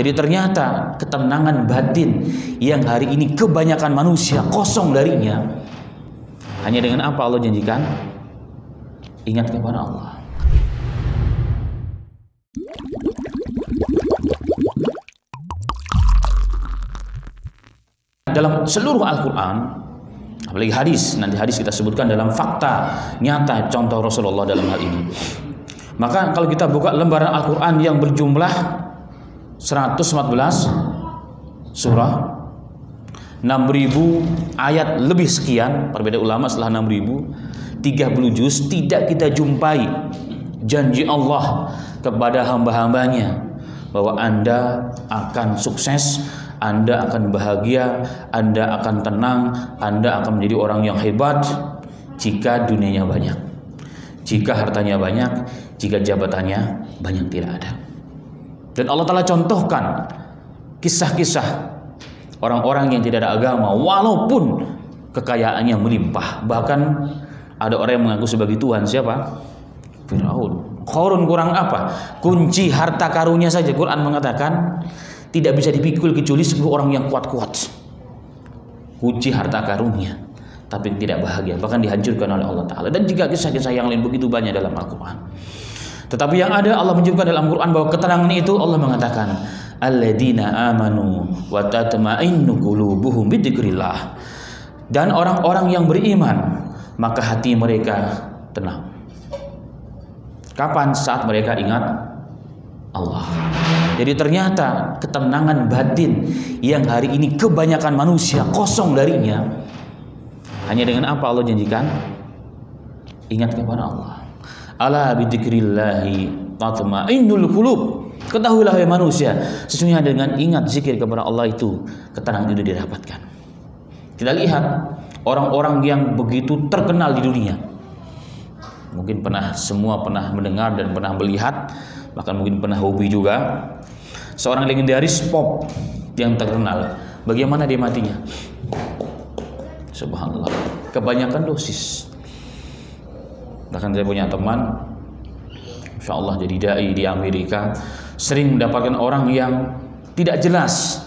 Jadi ternyata ketenangan batin yang hari ini kebanyakan manusia kosong darinya, hanya dengan apa Allah janjikan? Ingat kepada Allah. Dalam seluruh Al-Quran, apalagi hadis, nanti hadis kita sebutkan dalam fakta nyata contoh Rasulullah dalam hal ini. Maka kalau kita buka lembaran Al-Quran yang berjumlah 114 surah, 6.000 ayat lebih sekian, perbedaan ulama setelah 6.000, 30 juz, tidak kita jumpai janji Allah kepada hamba-hambanya bahwa Anda akan sukses, Anda akan bahagia, Anda akan tenang, Anda akan menjadi orang yang hebat jika dunianya banyak, jika hartanya banyak, jika jabatannya banyak. Tidak ada. Dan Allah Ta'ala contohkan kisah-kisah orang-orang yang tidak ada agama walaupun kekayaannya melimpah. Bahkan ada orang yang mengaku sebagai Tuhan. Siapa? Firaun. Qarun kurang apa? Kunci harta karunnya saja Quran mengatakan tidak bisa dipikul kecuali 10 orang yang kuat-kuat. Kunci harta karunnya, tapi tidak bahagia, bahkan dihancurkan oleh Allah Ta'ala. Dan juga kisah-kisah yang lain begitu banyak dalam Al-Quran. Tetapi yang ada Allah menunjukkan dalam Al-Quran bahwa ketenangan itu Allah mengatakan alladzina amanu wa tatma'innu qulubuhum bidzikrillah. Dan orang-orang yang beriman maka hati mereka tenang. Kapan? Saat mereka ingat Allah. Jadi ternyata ketenangan batin yang hari ini kebanyakan manusia kosong darinya, hanya dengan apa Allah janjikan? Ingat kepada Allah. Ala bidzikrillahi tatma'innul qulub. Ketahuilah wahai manusia, sesungguhnya dengan ingat zikir kepada Allah itu ketenangan itu didapatkan. Kita lihat orang-orang yang begitu terkenal di dunia. Mungkin semua pernah mendengar dan pernah melihat, bahkan mungkin pernah hobi juga. Seorang legendaris pop yang terkenal, bagaimana dia matinya? Subhanallah, kebanyakan dosis. Bahkan saya punya teman, insya Allah jadi dai di Amerika, sering mendapatkan orang yang tidak jelas,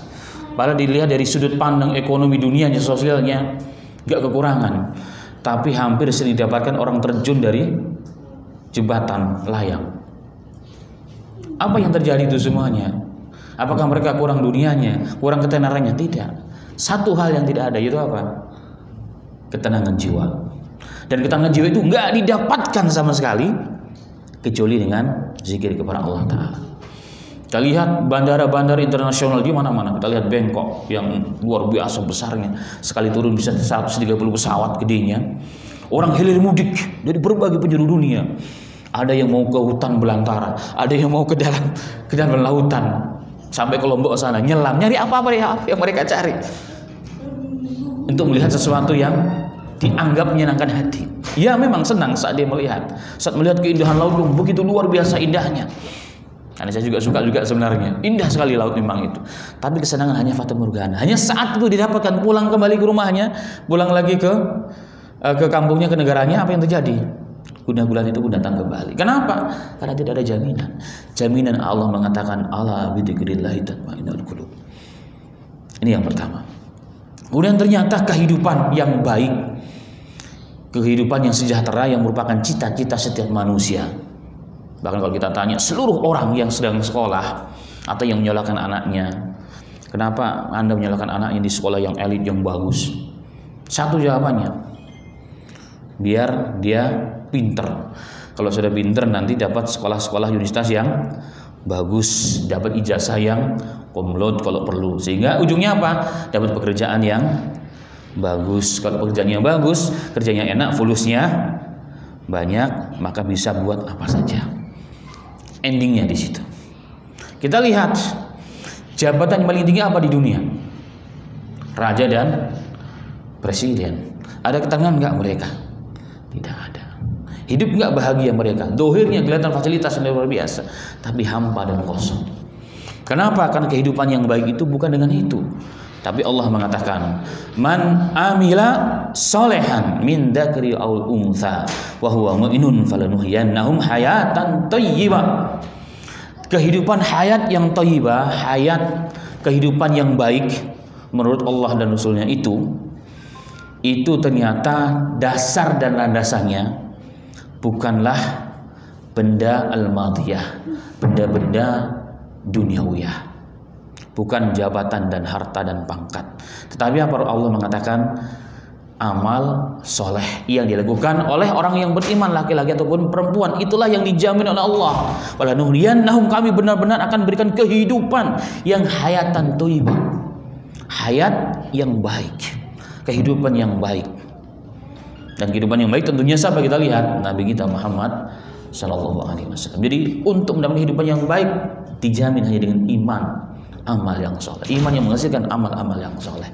padahal dilihat dari sudut pandang ekonomi dunianya, sosialnya gak kekurangan, tapi hampir sering didapatkan orang terjun dari jembatan layang. Apa yang terjadi itu semuanya? Apakah mereka kurang dunianya, kurang ketenarannya? Tidak. Satu hal yang tidak ada, yaitu apa? Ketenangan jiwa. Dan ketenangan jiwa itu nggak didapatkan sama sekali kecuali dengan zikir kepada Allah Ta'ala. Kita lihat bandara-bandara internasional di mana-mana. Kita lihat Bangkok yang luar biasa besarnya, sekali turun bisa 130 pesawat gedenya. Orang hilir mudik dari berbagai penjuru dunia. Ada yang mau ke hutan belantara, ada yang mau ke dalam lautan, sampai ke Lombok sana, nyelam, nyari apa yang mereka cari untuk melihat sesuatu yang dianggap menyenangkan hati. Ya memang senang saat dia melihat keindahan laut yang begitu luar biasa indahnya. Karena saya juga suka juga sebenarnya, indah sekali laut memang itu. Tapi kesenangan hanya fata morgana, hanya saat itu didapatkan. Pulang kembali ke rumahnya, pulang lagi ke kampungnya, ke negaranya, apa yang terjadi? Guna-gulana itu pun datang kembali. Kenapa? Karena tidak ada jaminan. Jaminan Allah mengatakan ala bidzikrillahi tatma'innul qulub. Ini yang pertama. Kemudian ternyata kehidupan yang baik, kehidupan yang sejahtera yang merupakan cita-cita setiap manusia. Bahkan kalau kita tanya seluruh orang yang sedang sekolah atau yang menyalahkan anaknya, kenapa Anda menyalahkan anaknya di sekolah yang elit, yang bagus? Satu jawabannya, biar dia pinter. Kalau sudah pinter nanti dapat sekolah-sekolah universitas yang bagus, dapat ijazah yang komlot kalau perlu, sehingga ujungnya apa? Dapat pekerjaan yang bagus. Kalau pekerjaan yang bagus, kerjanya enak, fulusnya banyak, maka bisa buat apa saja. Endingnya di situ. Kita lihat jabatan yang paling tinggi apa di dunia? Raja dan presiden. Ada ketenangan nggak mereka? Tidak ada. Hidup nggak bahagia mereka. Dohirnya kelihatan fasilitas yang luar biasa, tapi hampa dan kosong. Kenapa? Karena kehidupan yang baik itu bukan dengan itu. Tapi Allah mengatakan, man amila solehan min dzakri aw untha wa huwa mu'minun falanuhyiyannahum hayatan thayyibah. kehidupan hayat yang thayyibah, hayat kehidupan yang baik menurut Allah dan Rasulnya itu ternyata dasar dan landasannya bukanlah benda al-madiyah, benda-benda duniawiyah, bukan jabatan dan harta dan pangkat, tetapi apa Allah mengatakan amal soleh yang dilakukan oleh orang yang beriman, laki-laki ataupun perempuan, itulah yang dijamin oleh Allah. Walanuhyiyannahum, kami benar-benar akan berikan kehidupan yang hayatan thayyibah, hayat yang baik, kehidupan yang baik. Dan kehidupan yang baik tentunya siapa? Kita lihat Nabi kita Muhammad Sallallahu Alaihi Wasallam. Jadi untuk mendapatkan kehidupan yang baik dijamin hanya dengan iman, amal yang soleh, iman yang menghasilkan amal-amal yang soleh.